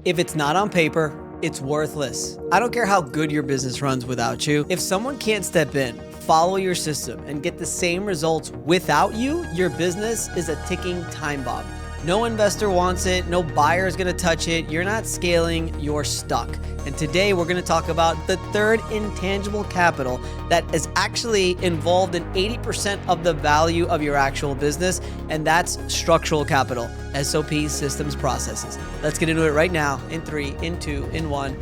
If it's not on paper, it's worthless. I don't care how good your business runs without you. If someone can't step in, follow your system, and get the same results without you, your business is a ticking time bomb. No investor wants it. No buyer is going to touch it. You're not scaling. You're stuck. And today we're going to talk about the third intangible capital that is actually involved in 80% of the value of your actual business, and that's structural capital, SOPs, systems, processes. Let's get into it right now in 3, in 2, in 1.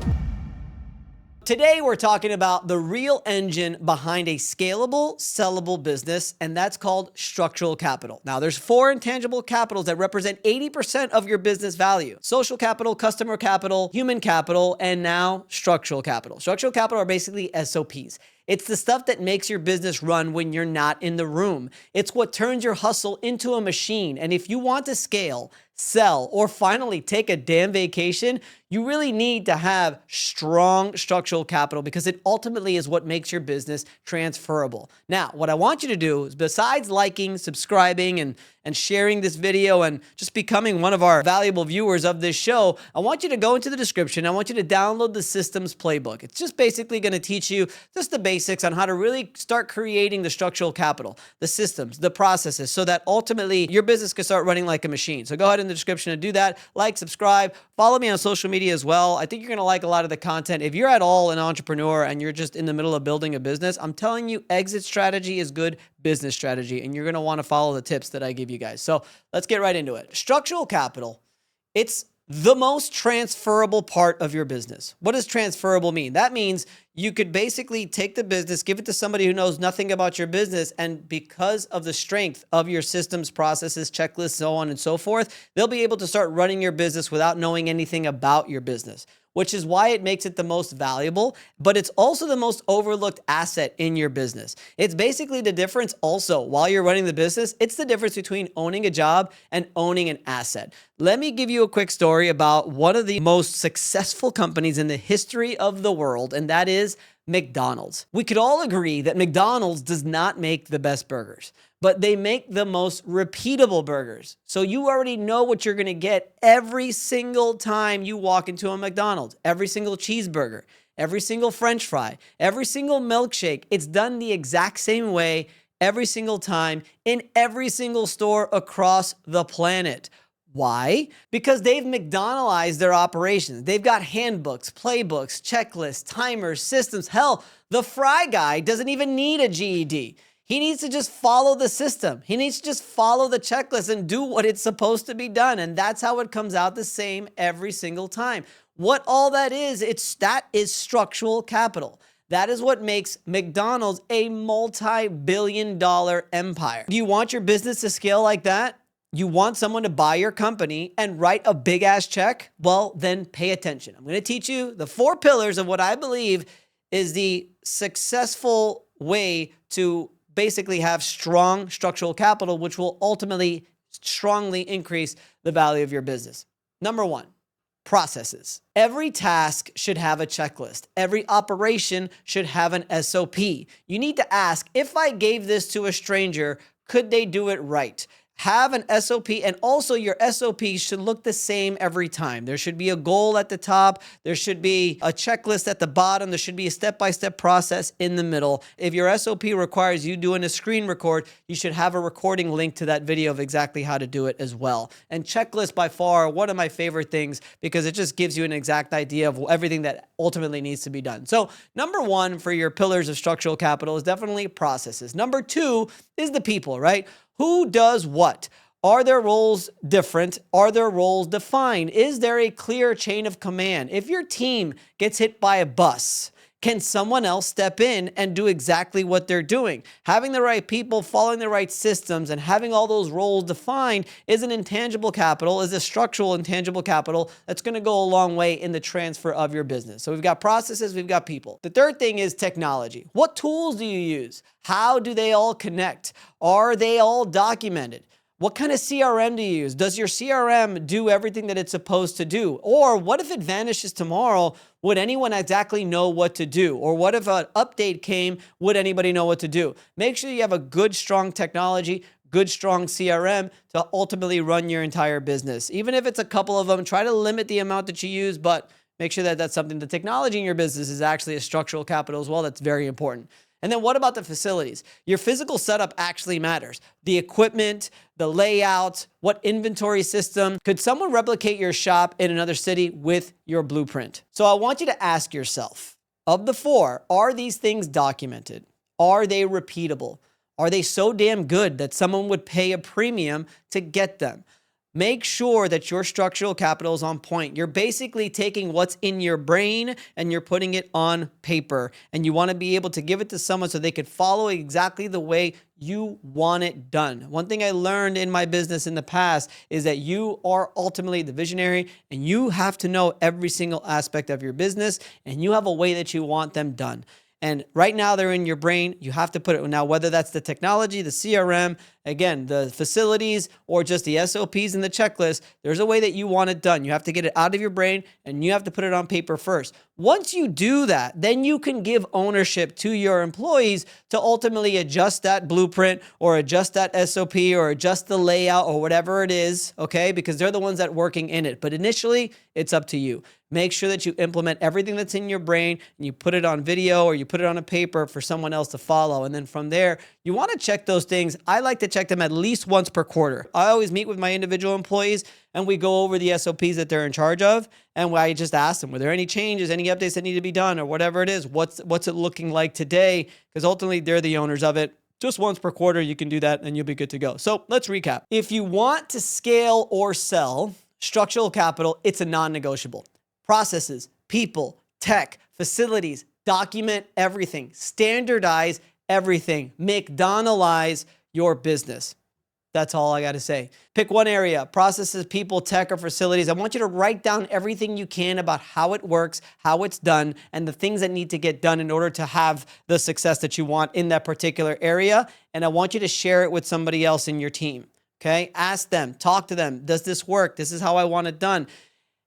Today, we're talking about the real engine behind a scalable, sellable business, and that's called structural capital. Now, there's 4 intangible capitals that represent 80% of your business value: social capital, customer capital, human capital, and now structural capital. Structural capital are basically SOPs. It's the stuff that makes your business run when you're not in the room. It's what turns your hustle into a machine. And if you want to scale, sell, or finally take a damn vacation, you really need to have strong structural capital because it ultimately is what makes your business transferable. Now, what I want you to do is, besides liking, subscribing, and sharing this video and just becoming one of our valuable viewers of this show, I want you to go into the description. I want you to download the systems playbook. It's just basically going to teach you just the basics on how to really start creating the structural capital, the systems, the processes, so that ultimately your business can start running like a machine. So go ahead in the description and do that. Like, subscribe, follow me on social media as well. I think you're going to like a lot of the content. If you're at all an entrepreneur and you're just in the middle of building a business, I'm telling you, exit strategy is good business strategy, and you're going to want to follow the tips that I give you guys. So let's get right into it. Structural capital, it's the most transferable part of your business. What does transferable mean? That means you could basically take the business, give it to somebody who knows nothing about your business, and because of the strength of your systems, processes, checklists, so on and so forth, they'll be able to start running your business without knowing anything about your business, which is why it makes it the most valuable, but it's also the most overlooked asset in your business. It's basically the difference also, while you're running the business, it's the difference between owning a job and owning an asset. Let me give you a quick story about one of the most successful companies in the history of the world, and that is McDonald's. We could all agree that McDonald's does not make the best burgers, but they make the most repeatable burgers. So you already know what you're going to get every single time you walk into a McDonald's. Every single cheeseburger, every single French fry, every single milkshake. It's done the exact same way every single time in every single store across the planet. Why? Because they've McDonaldized their operations. They've got handbooks, playbooks, checklists, timers, systems. Hell, the fry guy doesn't even need a GED. He needs to just follow the system. He needs to just follow the checklist and do what it's supposed to be done. And that's how it comes out the same every single time. What all that is, that is structural capital. That is what makes McDonald's a multi-billion-dollar empire. Do you want your business to scale like that? You want someone to buy your company and write a big ass check? Well, then pay attention. I'm going to teach you the 4 pillars of what I believe is the successful way to basically have strong structural capital, which will ultimately strongly increase the value of your business. Number 1, processes. Every task should have a checklist. Every operation should have an SOP. You need to ask, if I gave this to a stranger, could they do it right? Have an SOP, and also your SOPs should look the same every time. There should be a goal at the top. There should be a checklist at the bottom. There should be a step-by-step process in the middle. If your SOP requires you doing a screen record, you should have a recording link to that video of exactly how to do it as well. And checklist by far one of my favorite things because it just gives you an exact idea of everything that ultimately needs to be done. So number 1 for your pillars of structural capital is definitely processes. Number 2 is the people, right? Who does what? Are their roles different? Are their roles defined? Is there a clear chain of command? If your team gets hit by a bus, can someone else step in and do exactly what they're doing? Having the right people, following the right systems, and having all those roles defined is an intangible capital, is a structural intangible capital that's going to go a long way in the transfer of your business. So we've got processes, we've got people. The third thing is technology. What tools do you use? How do they all connect? Are they all documented? What kind of CRM do you use? Does your CRM do everything that it's supposed to do? Or what if it vanishes tomorrow? Would anyone exactly know what to do? Or what if an update came? Would anybody know what to do? Make sure you have a good, strong technology, good, strong CRM to ultimately run your entire business. Even if it's a couple of them, try to limit the amount that you use, but make sure that that's something. The technology in your business is actually a structural capital as well. That's very important. And then what about the facilities? Your physical setup actually matters. The equipment, the layout, what inventory system. Could someone replicate your shop in another city with your blueprint? So I want you to ask yourself, of the four, are these things documented? Are they repeatable? Are they so damn good that someone would pay a premium to get them? Make sure that your structural capital is on point. You're basically taking what's in your brain and you're putting it on paper. And you want to be able to give it to someone so they could follow exactly the way you want it done. One thing I learned in my business in the past is that you are ultimately the visionary and you have to know every single aspect of your business and you have a way that you want them done. And right now they're in your brain. You have to put it now, whether that's the technology, the CRM, again, the facilities, or just the SOPs and the checklist, there's a way that you want it done. You have to get it out of your brain and you have to put it on paper first. Once you do that, then you can give ownership to your employees to ultimately adjust that blueprint or adjust that SOP or adjust the layout or whatever it is, okay? Because they're the ones that are working in it. But initially, it's up to you. Make sure that you implement everything that's in your brain and you put it on video or you put it on a paper for someone else to follow. And then from there, you want to check those things. I like to check them at least once per quarter. I always meet with my individual employees and we go over the SOPs that they're in charge of. And I just ask them, were there any changes, any updates that need to be done or whatever it is? What's it looking like today? Because ultimately they're the owners of it. Just once per quarter, you can do that and you'll be good to go. So let's recap. If you want to scale or sell structural capital, it's a non-negotiable. Processes, people, tech, facilities, document everything, standardize everything, McDonaldize your business. That's all I got to say. Pick one area, processes, people, tech, or facilities. I want you to write down everything you can about how it works, how it's done, and the things that need to get done in order to have the success that you want in that particular area. And I want you to share it with somebody else in your team. Okay? Ask them, talk to them. Does this work? This is how I want it done.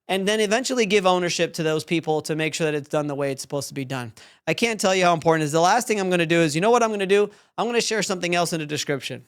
And then eventually give ownership to those people to make sure that it's done the way it's supposed to be done. I can't tell you how important it is. The last thing I'm going to do is, you know what I'm going to do? I'm going to share something else in the description.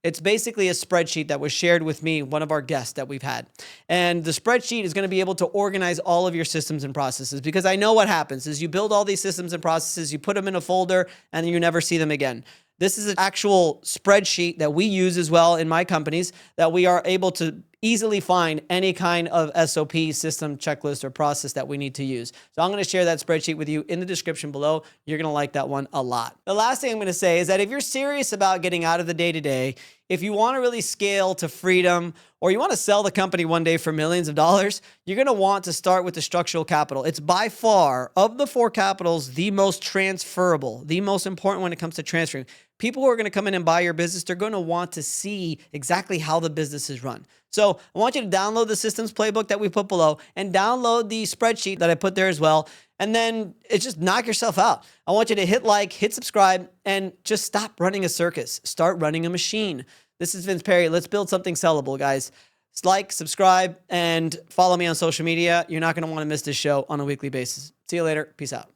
It's basically a spreadsheet that was shared with me, one of our guests that we've had. And the spreadsheet is going to be able to organize all of your systems and processes because I know what happens is you build all these systems and processes, you put them in a folder, and then you never see them again. This is an actual spreadsheet that we use as well in my companies that we are able to easily find any kind of SOP, system, checklist, or process that we need to use. So I'm going to share that spreadsheet with you in the description below. You're going to like that one a lot. The last thing I'm going to say is that if you're serious about getting out of the day-to-day, if you want to really scale to freedom, or you want to sell the company one day for millions of dollars, you're going to want to start with the structural capital. It's by far, of the four capitals, the most transferable, the most important when it comes to transferring. People who are going to come in and buy your business, they're going to want to see exactly how the business is run. So I want you to download the systems playbook that we put below and download the spreadsheet that I put there as well. And then it's just knock yourself out. I want you to hit like, hit subscribe, and just stop running a circus. Start running a machine. This is Vince Perry. Let's build something sellable, guys. Like, subscribe, and follow me on social media. You're not going to want to miss this show on a weekly basis. See you later. Peace out.